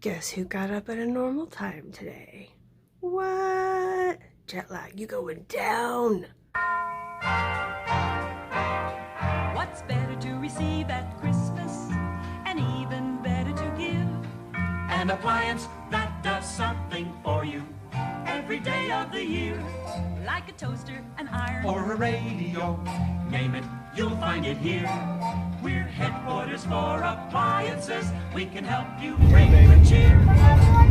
Guess who got up at a normal time today? What? Jet lag, you going down. What's better to receive at Christmas, and even better to give? An appliance that does something for you every day of the year. Like a toaster, an iron, or a radio. Name it, you'll find it here. We're headquarters for appliances. We can help you bring good cheer. Yep,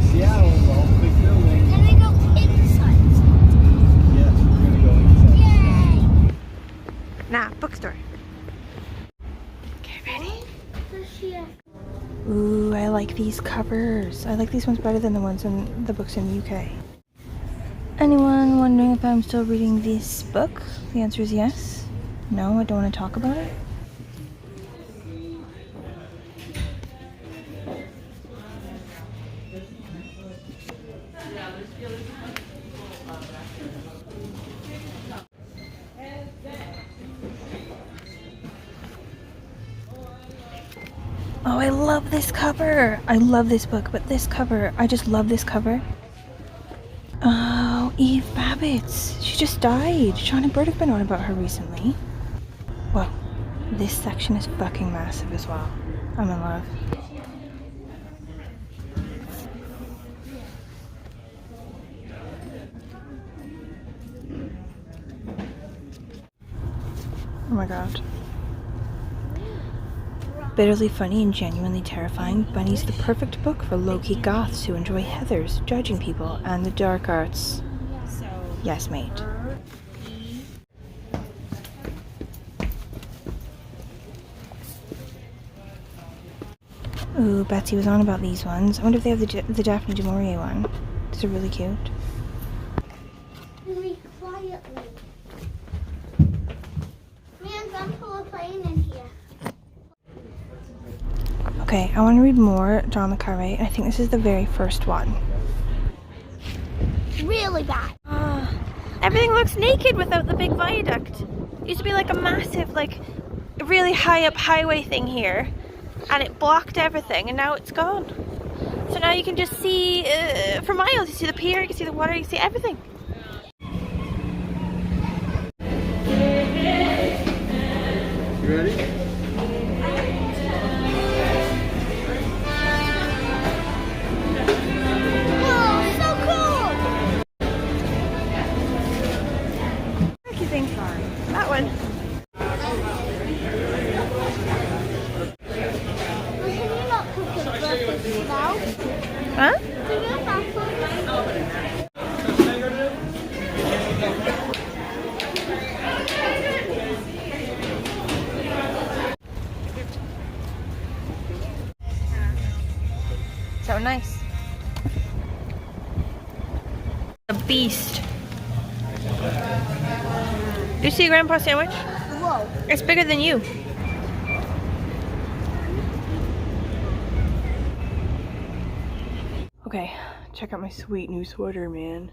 Seattle, the whole big building. Can we go inside? Yes, we're gonna go inside. Yay! Nah, bookstore. Okay, ready? Ooh, I like these covers. I like these ones better than the ones in the books in the UK. Anyone wondering if I'm still reading this book? The answer is yes. No, I don't want to talk about it. Oh, I love this cover. I love this book, but this cover, I just love this cover. Oh, Eve Babbitts. She just died. Sean and Bert have been on about her recently. Whoa, this section is fucking massive as well. I'm in love. Oh my god. Bitterly funny and genuinely terrifying, Bunny's the perfect book for low-key goths who enjoy heathers, judging people, and the dark arts. Yes, mate. Ooh, Betsy was on about these ones. I wonder if they have the Daphne du Maurier one. These are really cute. Read quietly. Me and Grandpa are playing in here. Okay, I want to read more John le Carré, and I think this is the very first one. Really bad. Everything looks naked without the big viaduct. It used to be like a massive, like, really high up highway thing here, and it blocked everything, and now it's gone. So now you can just see, for miles, you see the pier, you can see the water, you can see everything. You ready? That one. Can you not cook it perfect now? Huh? Can you not cook So nice. A beast. Do you see Grandpa's sandwich? Whoa. It's bigger than you. Okay, check out my sweet new sweater, man.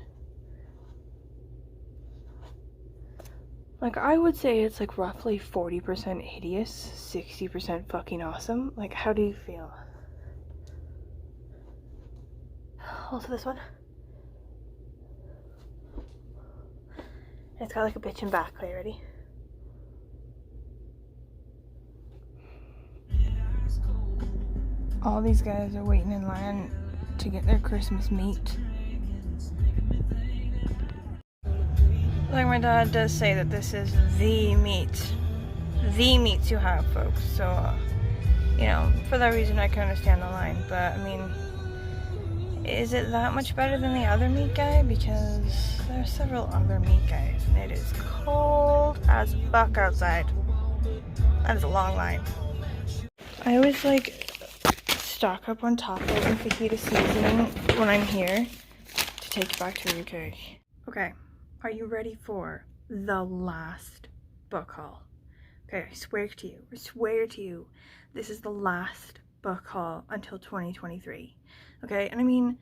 Like, I would say it's like roughly 40% hideous, 60% fucking awesome. Like, how do you feel? Also this one. It's got like a bitchin' back. Are you ready? All these guys are waiting in line to get their Christmas meat. Like my dad does say that this is the meat. The meat to have, folks. So, you know, for that reason I can understand the line. But, I mean, is it that much better than the other meat guy? Because there are several other meat guys, and it is cold as fuck outside. That is a long line. I always like stock up on tacos and fajita seasoning when I'm here to take back to the UK. Okay, are you ready for the last book haul? Okay, I swear to you, this is the last book haul until 2023. Okay, and I mean,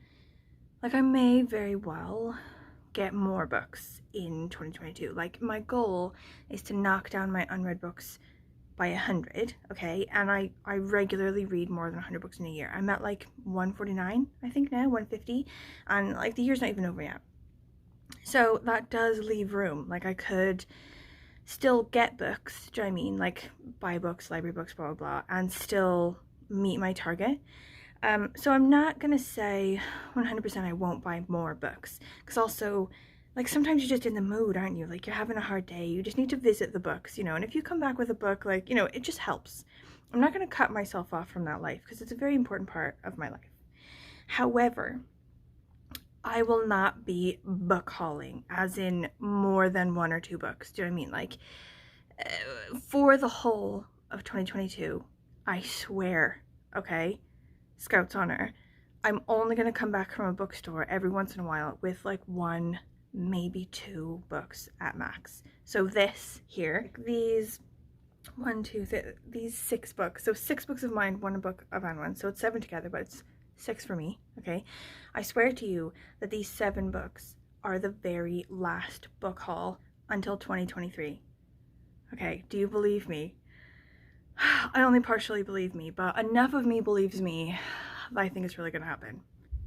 like, I may very well get more books in 2022. Like, my goal is to knock down my unread books by 100, okay, and I regularly read more than 100 books in a year. I'm at like 149, I think now, 150, and like the year's not even over yet. So that does leave room. Like I could still get books, do you know what I mean? Like buy books, library books, blah, blah, blah, and still meet my target. So I'm not gonna say 100% I won't buy more books, because also, like, sometimes you're just in the mood, aren't you? Like, you're having a hard day, you just need to visit the books, you know, and if you come back with a book, like, you know, it just helps. I'm not gonna cut myself off from that life, because it's a very important part of my life. However, I will not be book hauling, as in more than 1 or 2 books, do you know what I mean? Like, for the whole of 2022, I swear, okay, Scout's honor, I'm only going to come back from a bookstore every once in a while with like 1, maybe 2 books at max. So this here, these 6 books. So 6 books of mine, 1 book of Anwan. So it's 7 together, but it's 6 for me, okay? I swear to you that these 7 books are the very last book haul until 2023. Okay, do you believe me? I only partially believe me, but enough of me believes me that I think it's really gonna happen.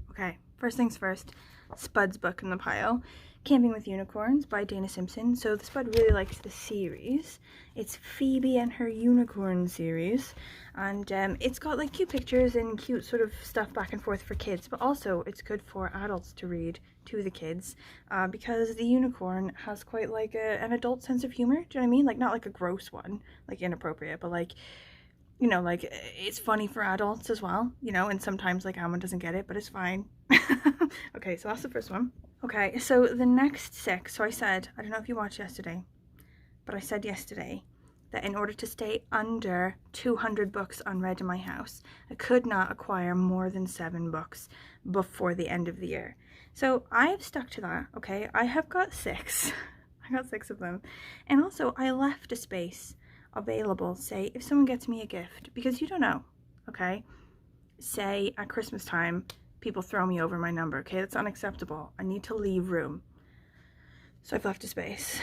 Okay, first things first, Spud's book in the pile, Camping with Unicorns by Dana Simpson. So the Spud really likes the series. It's Phoebe and her Unicorn series, and it's got like cute pictures and cute sort of stuff back and forth for kids, but also it's good for adults to read to the kids, because the unicorn has quite like an adult sense of humor, do you know what I mean? Like, not like a gross one, like inappropriate, but like, you know, like it's funny for adults as well, you know, and sometimes like Almond doesn't get it, but it's fine. Okay, so that's the first one. Okay, so the next 6, so I said, I don't know if you watched yesterday, but I said yesterday that in order to stay under 200 books unread in my house, I could not acquire more than 7 books before the end of the year. So I have stuck to that, okay? I have got 6. I got 6 of them. And also, I left a space available, say, if someone gets me a gift, because you don't know, okay? Say, at Christmas time, people throw me over my number, okay? That's unacceptable. I need to leave room. So I've left a space.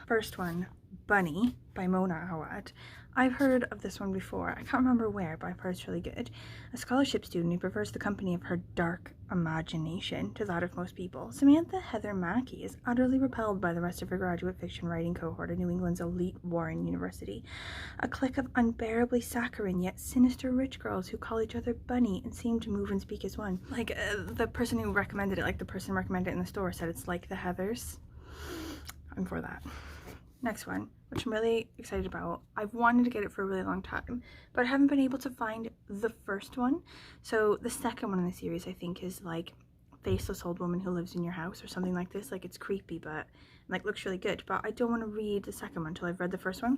First one, Bunny by Mona Awad. I've heard of this one before. I can't remember where, but I've heard it's really good. A scholarship student who prefers the company of her dark imagination to that of most people, Samantha Heather Mackey is utterly repelled by the rest of her graduate fiction writing cohort at New England's elite Warren University. A clique of unbearably saccharine yet sinister rich girls who call each other Bunny and seem to move and speak as one. Like, the person who recommended it, like the person who recommended it in the store, said it's like the Heathers. I'm for that. Next one, which I'm really excited about. I've wanted to get it for a really long time, but I haven't been able to find the first one. So the second one in the series, I think, is like Faceless Old Woman Who Lives in Your House or something like this. Like, it's creepy, but like looks really good. But I don't want to read the second one until I've read the first one.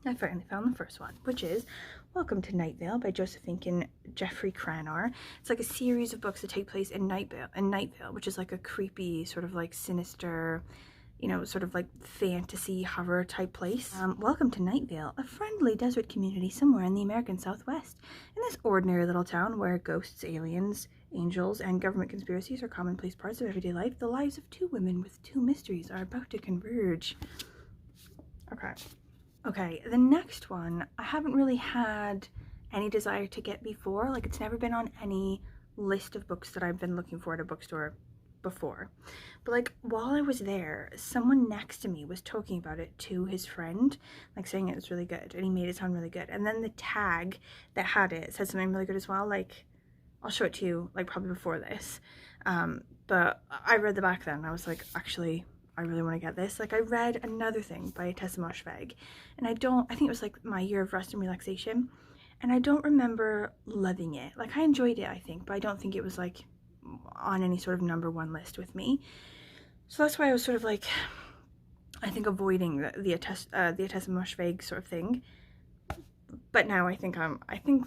I finally found the first one, which is Welcome to Night Vale by Joseph Fink and Jeffrey Cranor. It's like a series of books that take place in Night Vale, which is like a creepy, sort of like sinister, you know, sort of like fantasy horror type place. Welcome to Night Vale, a friendly desert community somewhere in the American Southwest. In this ordinary little town where ghosts, aliens, angels, and government conspiracies are commonplace parts of everyday life, the lives of 2 women with 2 mysteries are about to converge. Okay, the next one I haven't really had any desire to get before. Like, it's never been on any list of books that I've been looking for at a bookstore before. But like, while I was there, someone next to me was talking about it to his friend, like saying it was really good, and he made it sound really good. And then the tag that had it said something really good as well. Like, I'll show it to you, like, probably before this. But I read the back then and I was like, actually, I really want to get this. Like, I read another thing by Otessa Moshfegh, and I think it was like My Year of Rest and Relaxation, and I don't remember loving it. Like, I enjoyed it, I think, but I don't think it was like on any sort of #1 list with me. So that's why I was sort of like, I think, avoiding the Otessa Moshfegh sort of thing. But now I think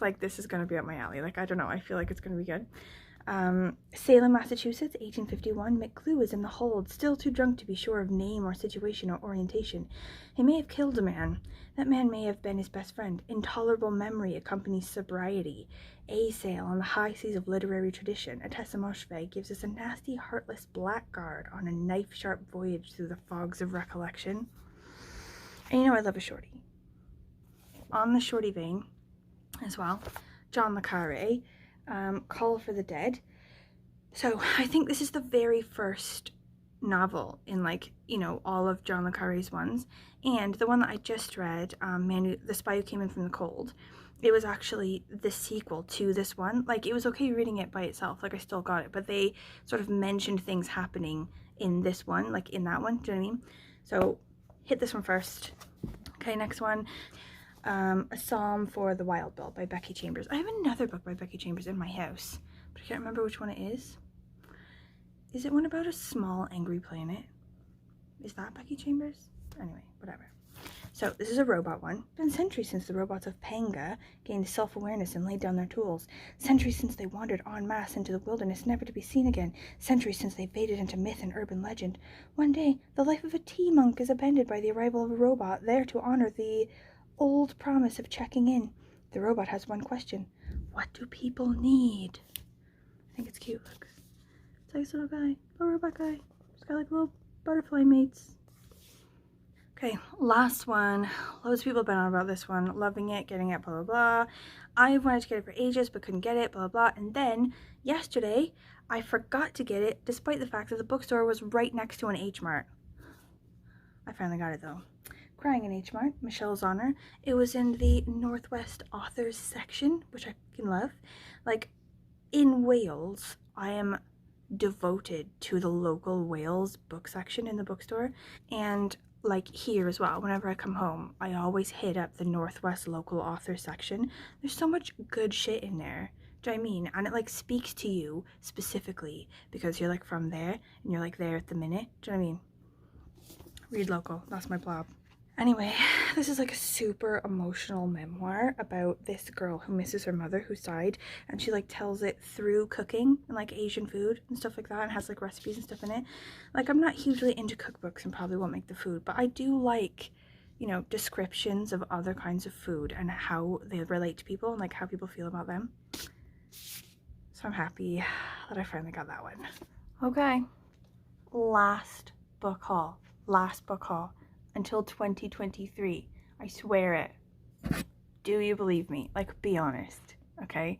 like this is gonna be up my alley. Like, I don't know, I feel like it's gonna be good. Salem, Massachusetts, 1851. McGlue is in the hold, still too drunk to be sure of name or situation or orientation. He may have killed a man. That man may have been his best friend. Intolerable memory accompanies sobriety. A sail on the high seas of literary tradition. Otessa Moshfegh gives us a nasty, heartless blackguard on a knife-sharp voyage through the fogs of recollection. And you know I love a shorty. on the shorty vein as well. John le Carré, Call for the Dead. So I think this is the very first novel in, like, you know, all of John le Carré's ones. And the one that I just read, The Spy Who Came In From the Cold, it was actually the sequel to this one. Like, it was okay reading it by itself, like I still got it, but they sort of mentioned things happening in this one, like in that one, do you know what I mean? So hit this one first. Okay, next one, A Psalm for the Wild Bill by Becky Chambers. I have another book by Becky Chambers in my house, but I can't remember which one it is. Is it one about a small angry planet? Is that Becky Chambers? Anyway, whatever. So this is a robot one. It's been centuries since the robots of Panga gained self-awareness and laid down their tools. Centuries since they wandered en masse into the wilderness, never to be seen again. Centuries since they faded into myth and urban legend. One day, the life of a tea monk is upended by the arrival of a robot there to honor the old promise of checking in. The robot has one question. What do people need? I think it's cute, look. It's like this little guy, little robot guy. It's got like little butterfly mates. Okay, last one. Loads of people have been on about this one, loving it, getting it, blah, blah, blah. I've wanted to get it for ages, but couldn't get it, blah, blah, blah. And then, yesterday, I forgot to get it, despite the fact that the bookstore was right next to an H-Mart. I finally got it, though. Crying in H-Mart, Michelle Zauner. It was in the Northwest Authors section, which I fucking love. Like, in Wales, I am devoted to the local Wales book section in the bookstore. And like here as well, whenever I come home, I always hit up the Northwest local author section. There's so much good shit in there. Do you know what I mean? And it like speaks to you specifically because you're like from there and you're like there at the minute. Do you know what I mean? Read local. That's my blob. Anyway, this is like a super emotional memoir about this girl who misses her mother who's died, and she like tells it through cooking and like Asian food and stuff like that, and has like recipes and stuff in it. Like, I'm not hugely into cookbooks and probably won't make the food, but I do like, you know, descriptions of other kinds of food and how they relate to people and like how people feel about them. So I'm happy that I finally got that one. Okay, last book haul until 2023. I swear it. Do you believe me? Like, be honest, okay?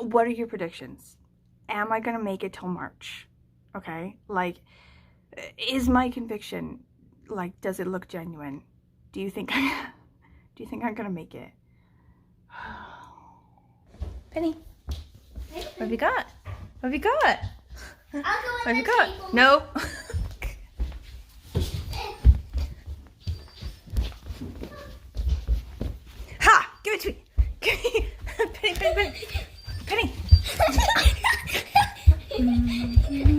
What are your predictions? Am I gonna make it till March? Okay, like, is my conviction, like, does it look genuine? Do you think I'm gonna make it? Penny, what have you got? What have you got? I'll go What have in you the got? table. No. Ha! Give it to me. Penny, Penny, Penny. Penny.